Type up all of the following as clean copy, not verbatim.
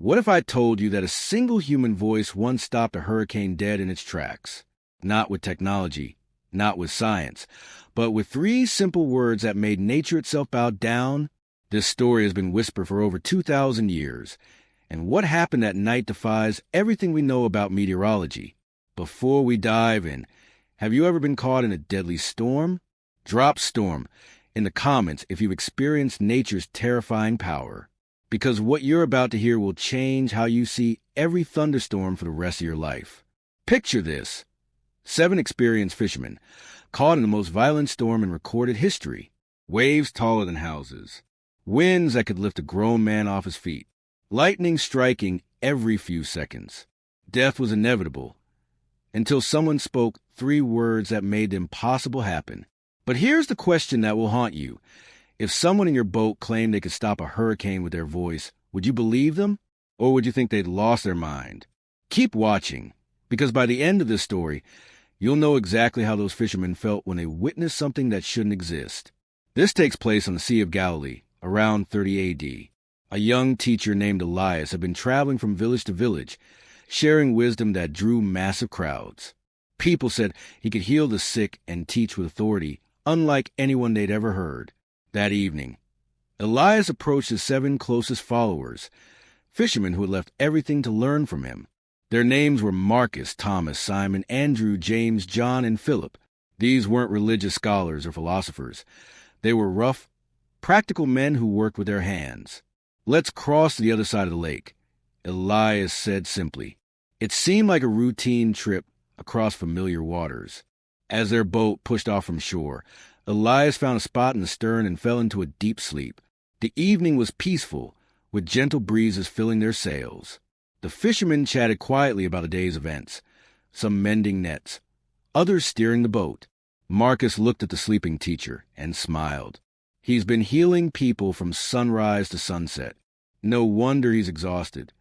What if I told you that a single human voice once stopped a hurricane dead in its tracks? Not with technology, not with science, but with three simple words that made nature itself bow down. This story has been whispered for over 2,000 years, and what happened that night defies everything we know about meteorology. Before we dive in, have you ever been caught in a deadly storm? Drop storm in the comments if you've experienced nature's terrifying power, because what you're about to hear will change how you see every thunderstorm for the rest of your life. Picture this. 7 experienced fishermen caught in the most violent storm in recorded history. Waves taller than houses. Winds that could lift a grown man off his feet. Lightning striking every few seconds. Death was inevitable until someone spoke 3 words that made the impossible happen. But here's the question that will haunt you. If someone in your boat claimed they could stop a hurricane with their voice, would you believe them? Or would you think they'd lost their mind? Keep watching, because by the end of this story, you'll know exactly how those fishermen felt when they witnessed something that shouldn't exist. This takes place on the Sea of Galilee, around 30 A.D. A young teacher named Elias had been traveling from village to village, sharing wisdom that drew massive crowds. People said he could heal the sick and teach with authority, unlike anyone they'd ever heard. That evening, Elias approached his 7 closest followers, fishermen who had left everything to learn from him. Their names were Marcus, Thomas, Simon, Andrew, James, John, and Philip. These weren't religious scholars or philosophers. They were rough, practical men who worked with their hands. "Let's cross to the other side of the lake," Elias said simply. It seemed like a routine trip across familiar waters. As their boat pushed off from shore, Elias found a spot in the stern and fell into a deep sleep. The evening was peaceful, with gentle breezes filling their sails. The fishermen chatted quietly about the day's events, some mending nets, others steering the boat. Marcus looked at the sleeping teacher and smiled. He's been healing people from sunrise to sunset. No wonder he's exhausted.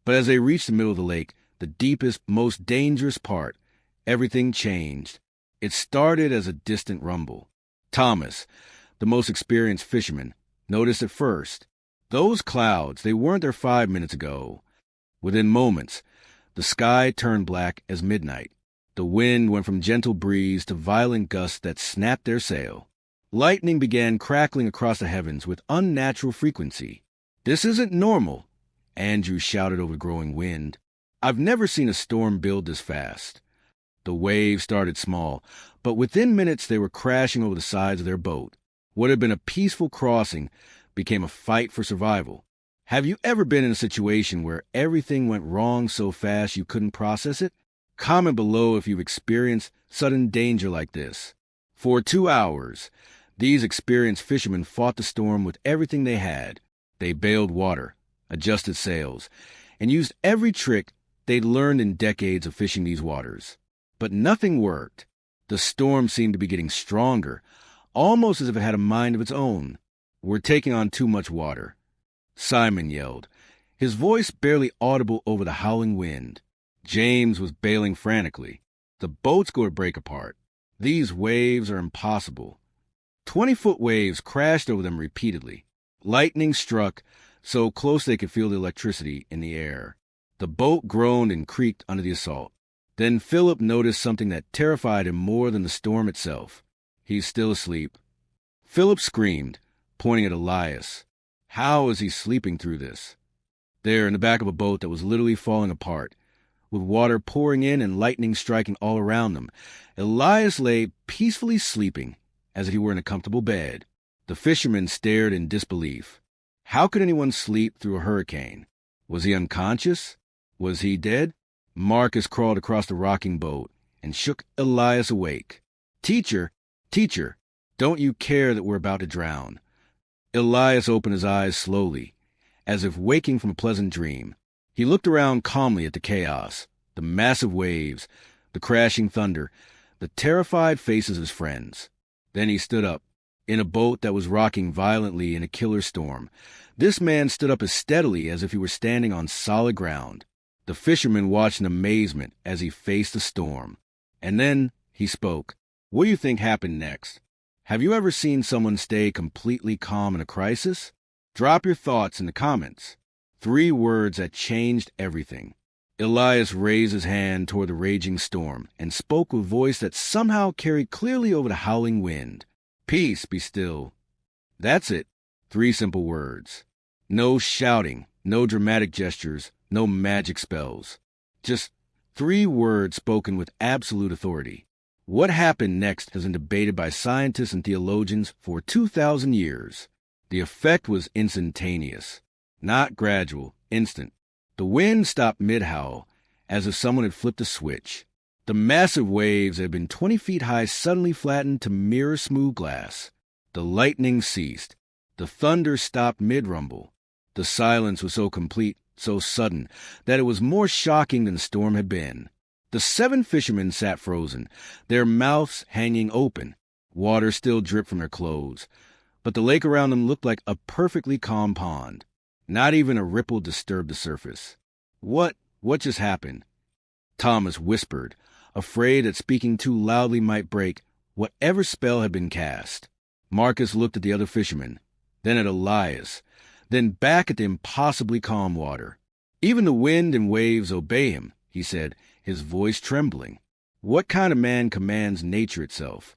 But as they reached the middle of the lake, the deepest, most dangerous part, everything changed. It started as a distant rumble. Thomas, the most experienced fisherman, noticed it first. Those clouds, they weren't there 5 minutes ago. Within moments, the sky turned black as midnight. The wind went from gentle breeze to violent gusts that snapped their sail. Lightning began crackling across the heavens with unnatural frequency. "This isn't normal," Andrew shouted over the growing wind. "I've never seen a storm build this fast." The waves started small, but within minutes they were crashing over the sides of their boat. What had been a peaceful crossing became a fight for survival. Have you ever been in a situation where everything went wrong so fast you couldn't process it? Comment below if you've experienced sudden danger like this. For 2 hours, these experienced fishermen fought the storm with everything they had. They bailed water, adjusted sails, and used every trick they'd learned in decades of fishing these waters. But nothing worked. The storm seemed to be getting stronger, almost as if it had a mind of its own. "We're taking on too much water," Simon yelled, his voice barely audible over the howling wind. James was bailing frantically. "The boat's going to break apart. These waves are impossible." 20-foot waves crashed over them repeatedly. Lightning struck so close they could feel the electricity in the air. The boat groaned and creaked under the assault. Then Philip noticed something that terrified him more than the storm itself. "He's still asleep." Philip screamed, pointing at Elias. How is he sleeping through this? There, in the back of a boat that was literally falling apart, with water pouring in and lightning striking all around them, Elias lay peacefully sleeping, as if he were in a comfortable bed. The fishermen stared in disbelief. How could anyone sleep through a hurricane? Was he unconscious? Was he dead? Marcus crawled across the rocking boat and shook Elias awake. Teacher, don't you care that we're about to drown?" Elias opened his eyes slowly, as if waking from a pleasant dream. He looked around calmly at the chaos, the massive waves, the crashing thunder, the terrified faces of his friends. Then he stood up, in a boat that was rocking violently in a killer storm. This man stood up as steadily as if he were standing on solid ground. The fisherman watched in amazement as he faced the storm. And then he spoke. "What do you think happened next? Have you ever seen someone stay completely calm in a crisis? Drop your thoughts in the comments. 3 words that changed everything. Elias raised his hand toward the raging storm and spoke with a voice that somehow carried clearly over the howling wind. "Peace, be still." That's it. 3 simple words. No shouting, no dramatic gestures, no magic spells. Just 3 words spoken with absolute authority. What happened next has been debated by scientists and theologians for 2,000 years. The effect was instantaneous. Not gradual, instant. The wind stopped mid-howl, as if someone had flipped a switch. The massive waves that had been 20 feet high suddenly flattened to mirror-smooth glass. The lightning ceased. The thunder stopped mid-rumble. The silence was so complete, so sudden, that it was more shocking than the storm had been. The 7 fishermen sat frozen, their mouths hanging open. Water still dripped from their clothes, but the lake around them looked like a perfectly calm pond. Not even a ripple disturbed the surface. What just happened? Thomas whispered, afraid that speaking too loudly might break whatever spell had been cast. Marcus looked at the other fishermen, then at Elias, then back at the impossibly calm water. "Even the wind and waves obey him," he said, his voice trembling. What kind of man commands nature itself?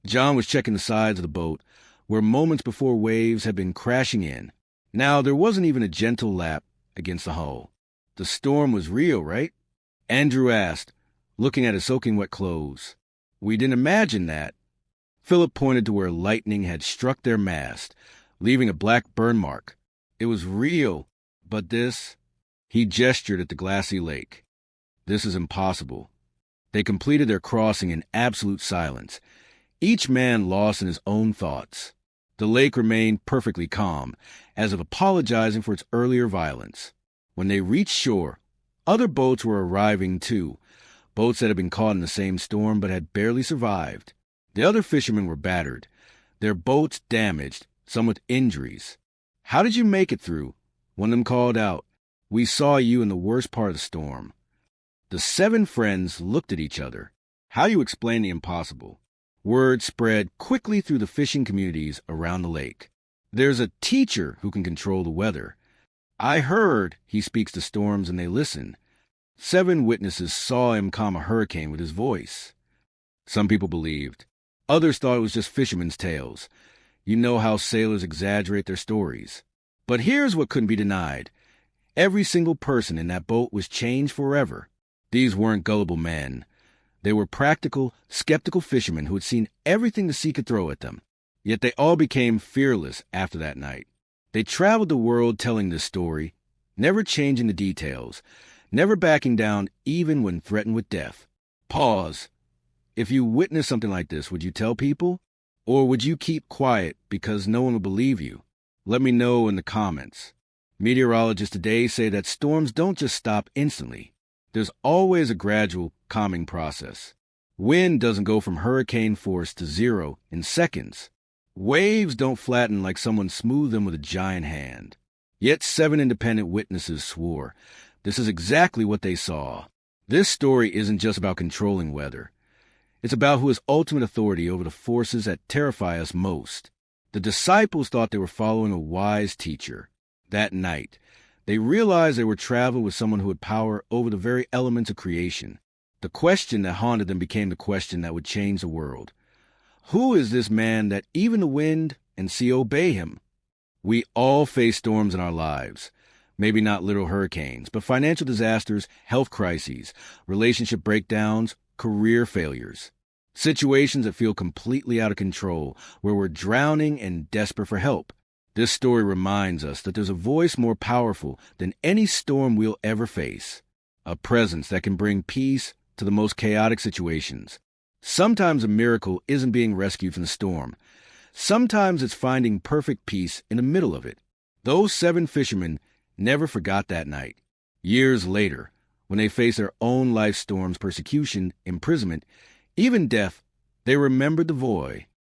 John was checking the sides of the boat, where moments before waves had been crashing in. Now there wasn't even a gentle lap against the hull. The storm was real, right? Andrew asked, looking at his soaking wet clothes. "We didn't imagine that." Philip pointed to where lightning had struck their mast, leaving a black burn mark. "It was real, but this—" He gestured at the glassy lake. "This is impossible." They completed their crossing in absolute silence, each man lost in his own thoughts. The lake remained perfectly calm, as if apologizing for its earlier violence. When they reached shore, other boats were arriving too, boats that had been caught in the same storm but had barely survived. The other fishermen were battered, their boats damaged, some with injuries. "How did you make it through?" One of them called out. "We saw you in the worst part of the storm." The 7 friends looked at each other. How do you explain the impossible? Word spread quickly through the fishing communities around the lake. "There's a teacher who can control the weather. I heard he speaks to storms and they listen." 7 witnesses saw him calm a hurricane with his voice. Some people believed. Others thought it was just fishermen's tales. You know how sailors exaggerate their stories. But here's what couldn't be denied. Every single person in that boat was changed forever. These weren't gullible men. They were practical, skeptical fishermen who had seen everything the sea could throw at them. Yet they all became fearless after that night. They traveled the world telling this story, never changing the details, never backing down even when threatened with death. Pause. If you witnessed something like this, would you tell people? Or would you keep quiet because no one would believe you? Let me know in the comments. Meteorologists today say that storms don't just stop instantly. There's always a gradual calming process. Wind doesn't go from hurricane force to 0 in seconds. Waves don't flatten like someone smoothed them with a giant hand. Yet 7 independent witnesses swore this is exactly what they saw. This story isn't just about controlling weather. It's about who has ultimate authority over the forces that terrify us most. The disciples thought they were following a wise teacher. That night, they realized they were traveling with someone who had power over the very elements of creation. The question that haunted them became the question that would change the world. Who is this man that even the wind and sea obey him? We all face storms in our lives. Maybe not literal hurricanes, but financial disasters, health crises, relationship breakdowns, career failures. Situations that feel completely out of control, where we're drowning and desperate for help. This story reminds us that there's a voice more powerful than any storm we'll ever face. A presence that can bring peace to the most chaotic situations. Sometimes a miracle isn't being rescued from the storm. Sometimes it's finding perfect peace in the middle of it. Those 7 fishermen never forgot that night. Years later, when they faced their own life storms, persecution, imprisonment, even death, they remembered the voice.